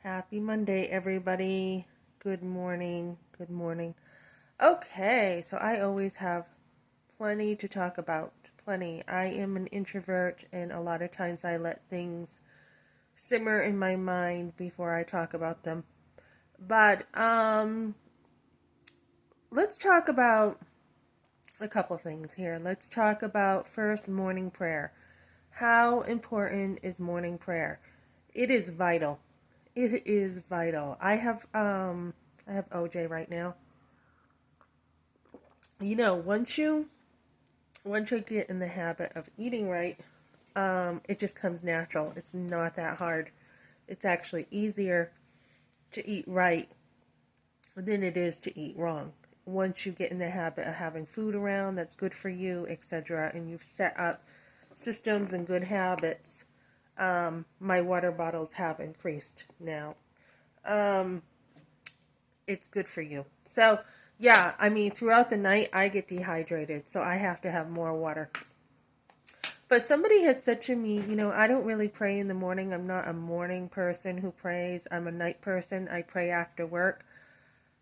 Happy Monday, everybody. Good morning. Good morning. Okay, so I always have plenty to talk about. Plenty. I am an introvert, and a lot of times I let things simmer in my mind before I talk about them. But let's talk about a couple things here. Let's talk about first morning prayer. How important is morning prayer? It is vital. It is vital. I have OJ right now. Once you get in the habit of eating right, it just comes natural. It's not that hard. It's actually easier to eat right than it is to eat wrong. Once you get in the habit of having food around that's good for you, etc., and you've set up systems and good habits, my water bottles have increased now. Um, it's good for you. So, yeah, I mean, throughout the night, I get dehydrated, so I have to have more water. But somebody had said to me, I don't really pray in the morning. I'm not a morning person who prays. I'm a night person. I pray after work.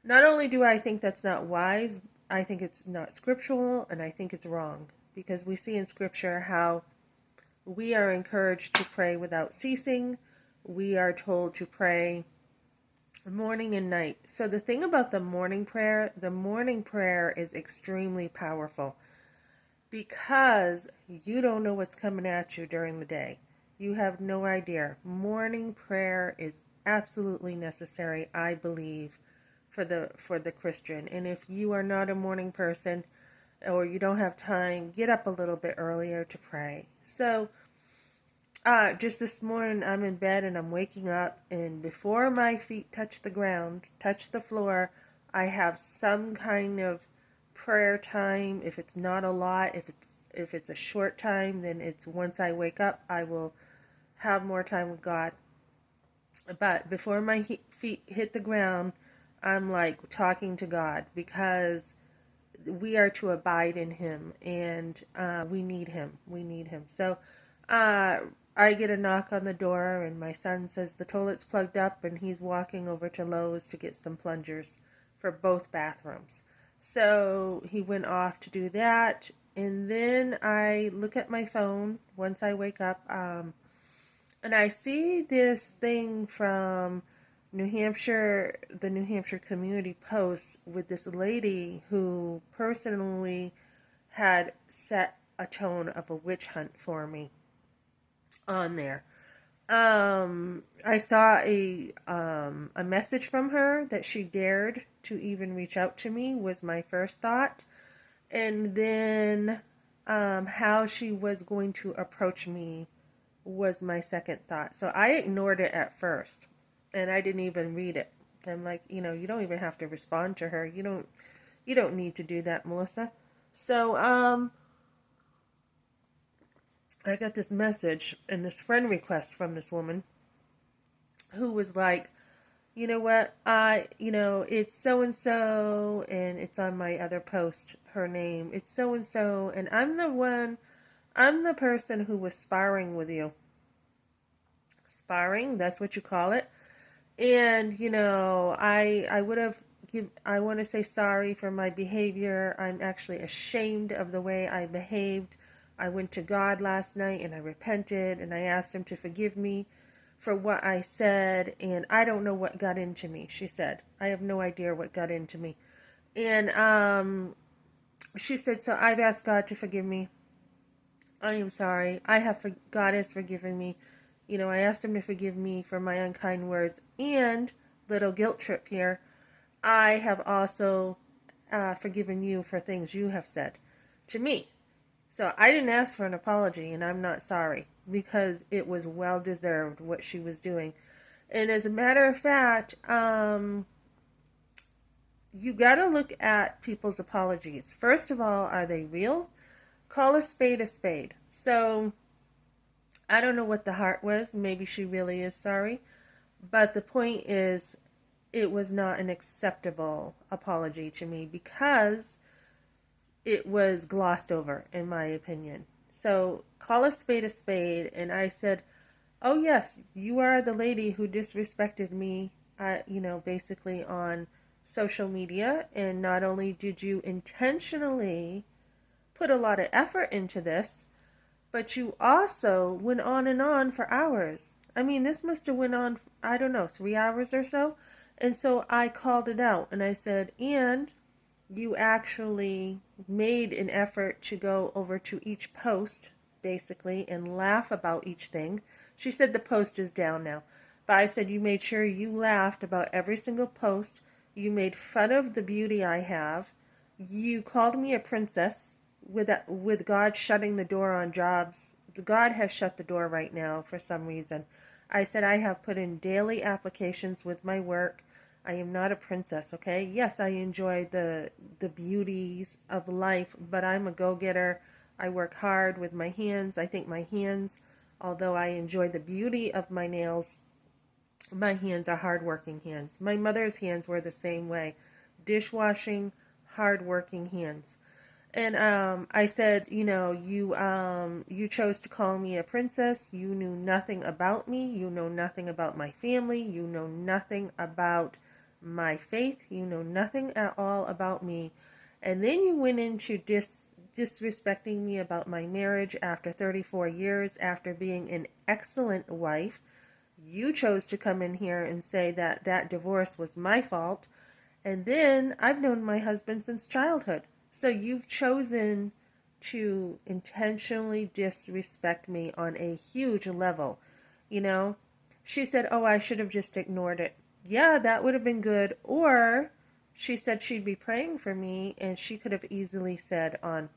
Not only do I think that's not wise, I think it's not scriptural, and I think it's wrong. Because we see in scripture how we are encouraged to pray without ceasing. We are told to pray morning and night. So the thing about the morning prayer is extremely powerful because you don't know what's coming at you during the day. You have no idea. Morning prayer is absolutely necessary, I believe, for the Christian. And if you are not a morning person or you don't have time, get up a little bit earlier to pray. So just this morning, I'm in bed and I'm waking up, and before my feet touch the ground, touch the floor, I have some kind of prayer time. If it's not a lot, if it's a short time, then it's once I wake up, I will have more time with God. But before my feet hit the ground, I'm like talking to God because we are to abide in Him, and we need Him. We need Him. So I get a knock on the door, and my son says the toilet's plugged up, and he's walking over to Lowe's to get some plungers for both bathrooms. So he went off to do that, and then I look at my phone once I wake up, and I see this thing from New Hampshire, the New Hampshire Community Post, with this lady who personally had set a tone of a witch hunt for me on there. I saw a message from her that she dared to even reach out to me was my first thought, and then how she was going to approach me was my second thought. So I ignored it at first, and I didn't even read it. I'm like, you don't even have to respond to her. You don't need to do that, Melissa. So I got this message and this friend request from this woman who was like, you know what, it's so and so, and it's on my other post, her name, it's so and so, and I'm the person who was sparring with you. Sparring, that's what you call it. And, I want to say sorry for my behavior. I'm actually ashamed of the way I behaved. I went to God last night and I repented and I asked Him to forgive me for what I said, and I don't know what got into me, she said. I have no idea what got into me. And she said, so I've asked God to forgive me. I am sorry. God has forgiven me. I asked Him to forgive me for my unkind words, and little guilt trip here, I have also forgiven you for things you have said to me. So I didn't ask for an apology, and I'm not sorry, because it was well deserved what she was doing. And as a matter of fact, you got to look at people's apologies. First of all, are they real? Call a spade a spade. So I don't know what the heart was. Maybe she really is sorry. But the point is, it was not an acceptable apology to me because it was glossed over, in my opinion. So call a spade, and I said, oh yes, you are the lady who disrespected me, basically on social media. And not only did you intentionally put a lot of effort into this, but you also went on and on for hours. I mean, this must have went on, I don't know, 3 hours or so. And so I called it out and I said, and you actually made an effort to go over to each post, basically, and laugh about each thing. She said the post is down now. But I said you made sure you laughed about every single post. You made fun of the beauty I have. You called me a princess with God shutting the door on jobs. God has shut the door right now for some reason. I said I have put in daily applications with my work. I am not a princess, okay? Yes, I enjoy the beauties of life, but I'm a go-getter. I work hard with my hands. I think my hands, although I enjoy the beauty of my nails, my hands are hard-working hands. My mother's hands were the same way. Dishwashing, hard-working hands. And I said, you chose to call me a princess. You knew nothing about me. You know nothing about my family. You know nothing about my faith. You know nothing at all about me. And then you went into disrespecting me about my marriage after 34 years, after being an excellent wife. You chose to come in here and say that that divorce was my fault. And then I've known my husband since childhood. So you've chosen to intentionally disrespect me on a huge level. You know, she said, oh, I should have just ignored it. Yeah, that would have been good. Or she said she'd be praying for me, and she could have easily said on,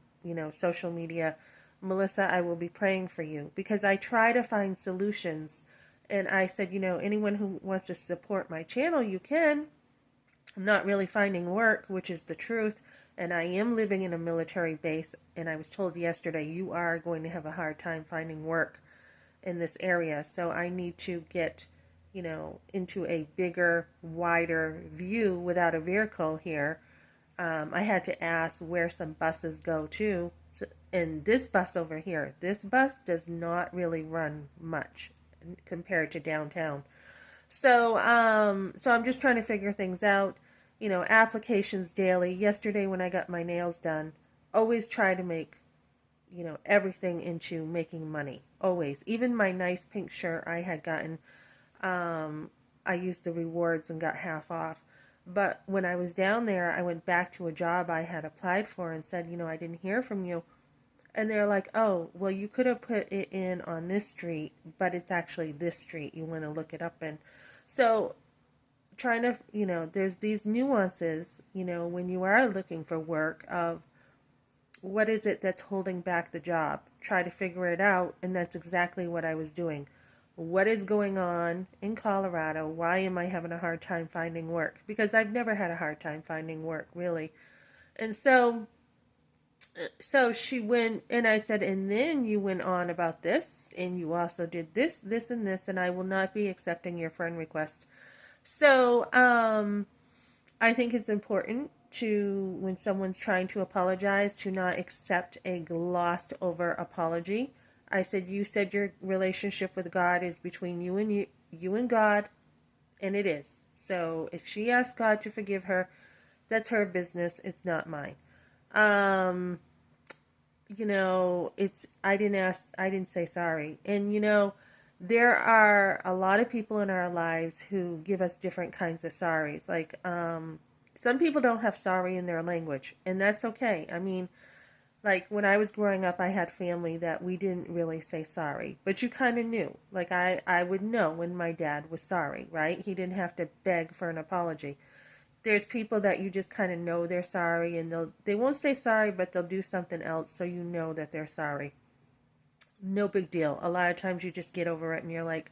social media, Melissa, I will be praying for you. Because I try to find solutions. And I said, anyone who wants to support my channel, you can. I'm not really finding work, which is the truth, and I am living in a military base, and I was told yesterday you are going to have a hard time finding work in this area, so I need to get, into a bigger, wider view without a vehicle here. I had to ask where some buses go to, and this bus over here, this bus does not really run much compared to downtown. So I'm just trying to figure things out. Applications daily. Yesterday when I got my nails done, always try to make, everything into making money. Always. Even my nice pink shirt I had gotten, I used the rewards and got half off. But when I was down there, I went back to a job I had applied for and said, I didn't hear from you. And they're like, oh, well, you could have put it in on this street, but it's actually this street. You want to look it up in. So trying to, there's these nuances, when you are looking for work of what is it that's holding back the job. Try to figure it out, and that's exactly what I was doing. What is going on in Colorado? Why am I having a hard time finding work? Because I've never had a hard time finding work, really. And so she went, and I said, and then you went on about this, and you also did this, this, and this, and I will not be accepting your friend request. So I think it's important to, when someone's trying to apologize, to not accept a glossed over apology. I said, you said your relationship with God is between you and God, and it is. So if she asks God to forgive her, that's her business. It's not mine. I didn't say sorry. And there are a lot of people in our lives who give us different kinds of sorries. Like, some people don't have sorry in their language, and that's okay. I mean, like when I was growing up, I had family that we didn't really say sorry, but you kind of knew. Like I would know when my dad was sorry, right? He didn't have to beg for an apology. There's people that you just kind of know they're sorry, and they won't say sorry, but they'll do something else so you know that they're sorry. No big deal. A lot of times you just get over it and you're like,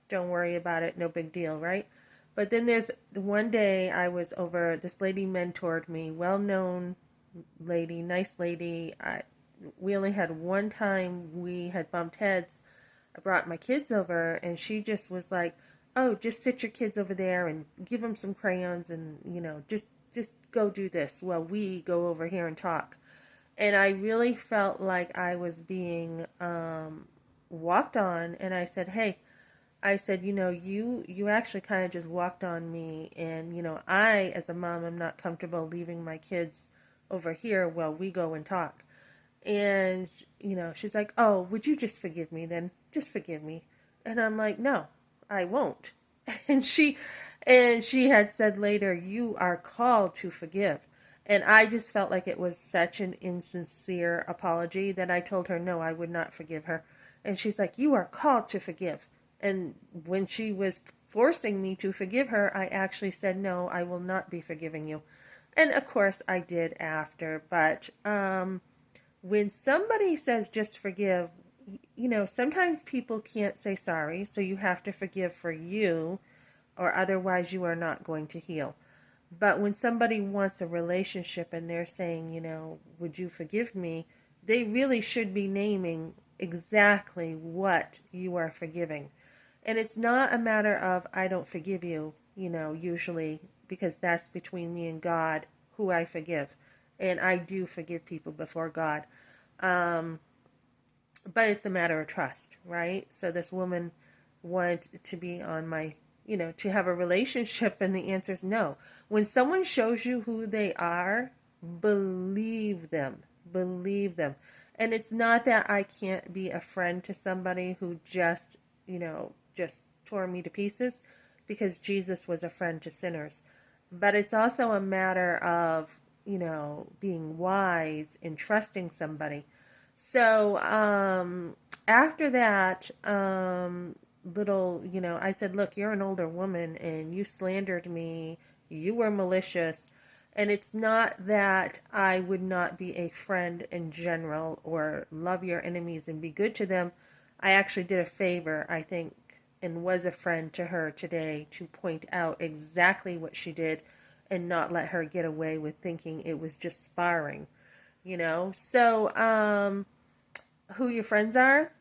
don't worry about it, no big deal, right? But then there's one day I was over, this lady mentored me, well-known lady, nice lady. We only had one time we had bumped heads. I brought my kids over, and she just was like, oh, just sit your kids over there and give them some crayons and, just go do this while we go over here and talk. And I really felt like I was being walked on, and I said, hey, I said, you actually kind of just walked on me, and, I, as a mom, am not comfortable leaving my kids over here while we go and talk. And, she's like, oh, would you just forgive me then? Just forgive me. And I'm like, no, I won't. And she had said later, you are called to forgive. And I just felt like it was such an insincere apology that I told her, no, I would not forgive her. And she's like, you are called to forgive. And when she was forcing me to forgive her, I actually said, no, I will not be forgiving you. And of course I did after. But when somebody says just forgive, sometimes people can't say sorry. So you have to forgive for you, or otherwise you are not going to heal. But when somebody wants a relationship and they're saying, would you forgive me? They really should be naming exactly what you are forgiving. And it's not a matter of, I don't forgive you, usually, because that's between me and God, who I forgive. And I do forgive people before God. But it's a matter of trust, right? So this woman wanted to be on my, to have a relationship, and the answer is no. When someone shows you who they are, believe them. Believe them. And it's not that I can't be a friend to somebody who just tore me to pieces, because Jesus was a friend to sinners. But it's also a matter of, being wise in trusting somebody. So after that, I said, look, you're an older woman and you slandered me. You were malicious. And it's not that I would not be a friend in general or love your enemies and be good to them. I actually did a favor, I think, and was a friend to her today to point out exactly what she did and not let her get away with thinking it was just sparring, So, who your friends are,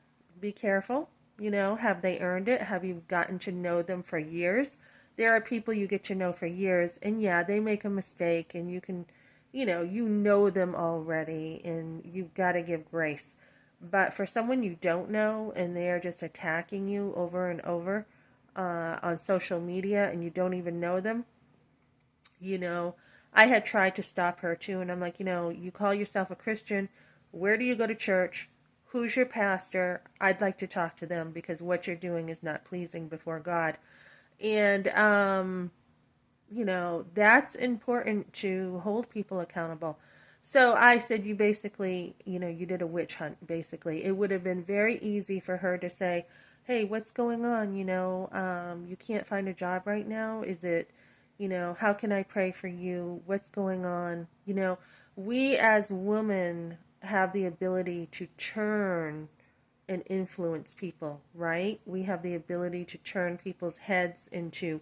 be careful. Have they earned it? Have you gotten to know them for years? There are people you get to know for years, and yeah, they make a mistake, and you can, you know them already, and you've got to give grace. But for someone you don't know, and they are just attacking you over and over on social media, and you don't even know them, I had tried to stop her too, and I'm like, you call yourself a Christian. Where do you go to church? Who's your pastor? I'd like to talk to them, because what you're doing is not pleasing before God. And, that's important to hold people accountable. So I said, you basically, you did a witch hunt, basically. It would have been very easy for her to say, hey, what's going on? You can't find a job right now. Is it, how can I pray for you? What's going on? We as women have the ability to turn and influence people, right? We have the ability to turn people's heads into,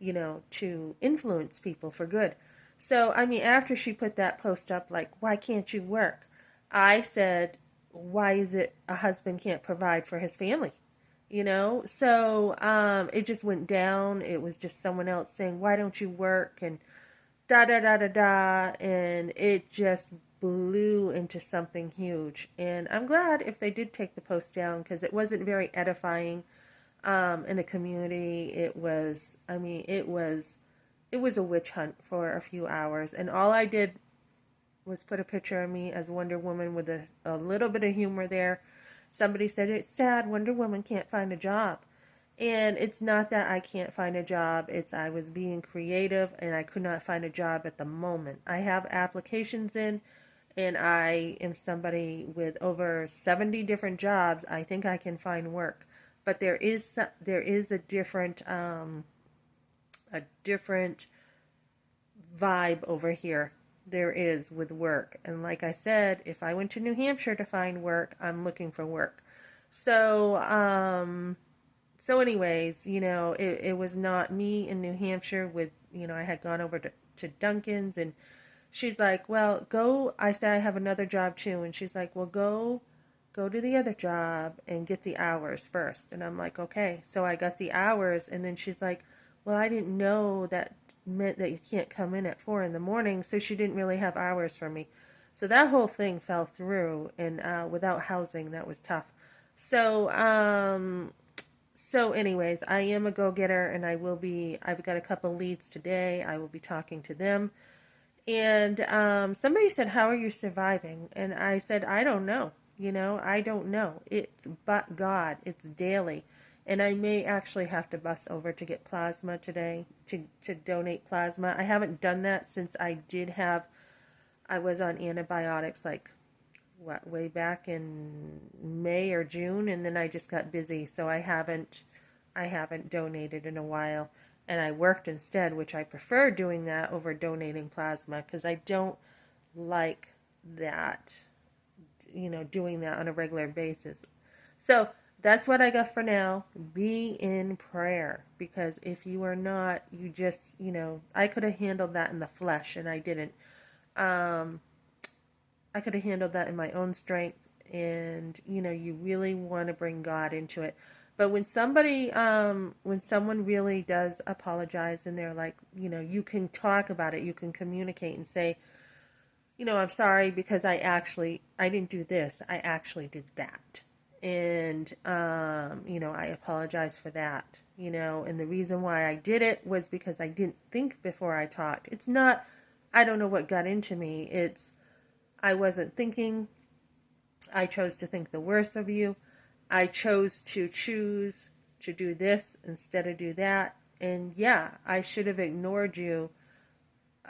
to influence people for good. So, after she put that post up, like, why can't you work? I said, why is it a husband can't provide for his family? So it just went down. It was just someone else saying, why don't you work? And da da da da da. And it just blew into something huge. And I'm glad if they did take the post down, because it wasn't very edifying in the community. It was a witch hunt for a few hours. And all I did was put a picture of me as Wonder Woman with a little bit of humor there. Somebody said, it's sad Wonder Woman can't find a job. And it's not that I can't find a job. It's I was being creative and I could not find a job at the moment. I have applications in, and I am somebody with over 70 different jobs. I think I can find work. But there is a different vibe over here. There is with work. And like I said, if I went to New Hampshire to find work, I'm looking for work. So, anyways, it was not me in New Hampshire with, I had gone over to Duncan's, and she's like, well, go. I said, I have another job too. And she's like, well, go to the other job and get the hours first. And I'm like, okay. So I got the hours, and then she's like, well, I didn't know that meant that you can't come in at 4 a.m. So she didn't really have hours for me. So that whole thing fell through, and without housing, that was tough. So, so anyways, I am a go-getter, and I've got a couple leads today. I will be talking to them. And somebody said, "How are you surviving?" And I said, "I don't know. I don't know. It's but God. It's daily." And I may actually have to bus over to get plasma today, to donate plasma. I haven't done that since I was on antibiotics like, what, way back in May or June, and then I just got busy, so I haven't donated in a while. And I worked instead, which I prefer doing that over donating plasma, because I don't like that, doing that on a regular basis. So that's what I got for now. Be in prayer, because if you are not, you just, I could have handled that in the flesh, and I didn't. Um, I could have handled that in my own strength, and you really want to bring God into it. But when someone really does apologize, and they're like, you can talk about it, you can communicate and say, I'm sorry because I didn't do this, I actually did that. And, I apologize for that, and the reason why I did it was because I didn't think before I talked. It's not, I don't know what got into me. I wasn't thinking. I chose to think the worst of you. I chose to choose to do this instead of do that. And yeah, I should have ignored you,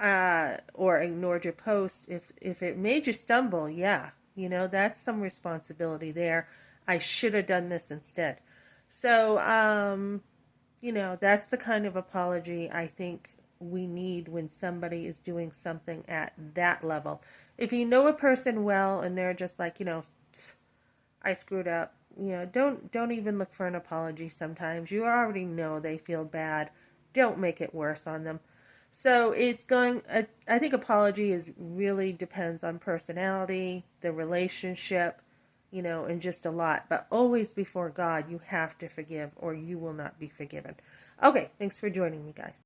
or ignored your post if it made you stumble. Yeah, that's some responsibility there. I should have done this instead. So, that's the kind of apology I think we need when somebody is doing something at that level. If you know a person well and they're just like, I screwed up, don't even look for an apology sometimes. You already know they feel bad. Don't make it worse on them. So I think apology is really depends on personality, the relationship, and just a lot. But always before God, you have to forgive, or you will not be forgiven. Okay, thanks for joining me, guys.